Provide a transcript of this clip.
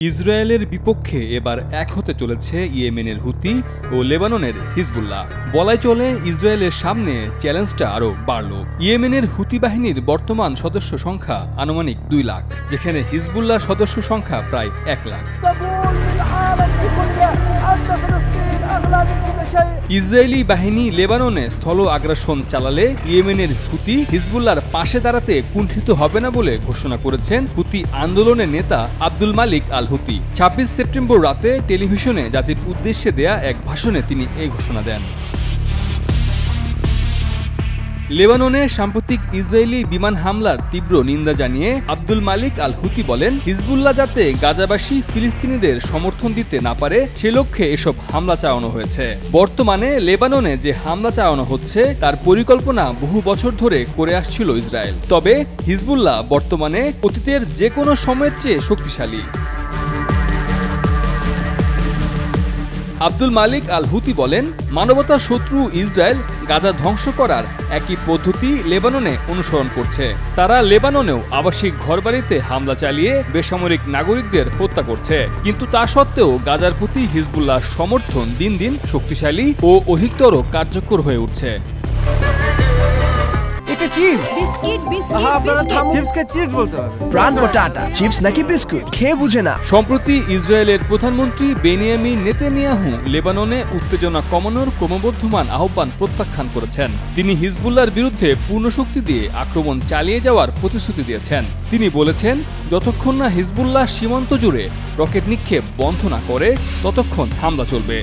ইসরায়েলের বিপক্ষে এবার এক হতে চলেছে ইয়েমেনের হুতি ও লেবাননের হিজবুল্লাহ। বলাই চলে ইসরায়েলের সামনে চ্যালেঞ্জটা আরও বাড়ল। ইয়েমেনের হুতি বাহিনীর বর্তমান সদস্য সংখ্যা আনুমানিক 2 লাখ, যেখানে হিজবুল্লাহর সদস্য সংখ্যা প্রায় 1 লাখ। ইসরায়েলি বাহিনী লেবাননে স্থল আগ্রাসন চালালে ইয়েমেনের হুতি হিজবুল্লাহর পাশে দাঁড়াতে কুণ্ঠিত হবে না বলে ঘোষণা করেছেন হুতি আন্দোলনের নেতা আব্দুল মালিক আল হুতি। 26 সেপ্টেম্বর রাতে টেলিভিশনে জাতির উদ্দেশ্যে দেয়া এক ভাষণে তিনি এই ঘোষণা দেন। লেবাননে সাম্প্রতিক ইসরায়েলি বিমান হামলার তীব্র নিন্দা জানিয়ে আব্দুল মালিক আল হুতি বলেন, হিজবুল্লাহ যাতে গাজাবাসী ফিলিস্তিনিদের সমর্থন দিতে না পারে সে লক্ষ্যে এসব হামলা চালানো হয়েছে। বর্তমানে লেবাননে যে হামলা চালানো হচ্ছে তার পরিকল্পনা বহু বছর ধরে করে আসছিল ইসরায়েল। তবে হিজবুল্লাহ বর্তমানে অতীতের যে কোনো সময়ের চেয়ে শক্তিশালী। আব্দুল মালিক আল হুতি বলেন, মানবতার শত্রু ইসরায়েল গাজা ধ্বংস করার একই পদ্ধতি লেবাননে অনুসরণ করছে। তারা লেবাননেও আবাসিক ঘরবাড়িতে হামলা চালিয়ে বেসামরিক নাগরিকদের হত্যা করছে। কিন্তু তা সত্ত্বেও গাজার প্রতি হিজবুল্লাহর সমর্থন দিন দিন শক্তিশালী ও অধিকতর কার্যকর হয়ে উঠছে। সম্প্রতি ইসরায়েলের প্রধানমন্ত্রী বেনিয়ামিন নেতানিয়াহু লেবাননে উত্তেজনা কমানোর ক্রমবর্ধমান আহ্বান প্রত্যাখ্যান করেছেন। তিনি হিজবুল্লাহর বিরুদ্ধে পূর্ণ শক্তি দিয়ে আক্রমণ চালিয়ে যাওয়ার প্রতিশ্রুতি দিয়েছেন। তিনি বলেছেন, যতক্ষণ না হিজবুল্লাহ সীমান্ত জুড়ে রকেট নিক্ষেপ বন্ধ না করে ততক্ষণ হামলা চলবে।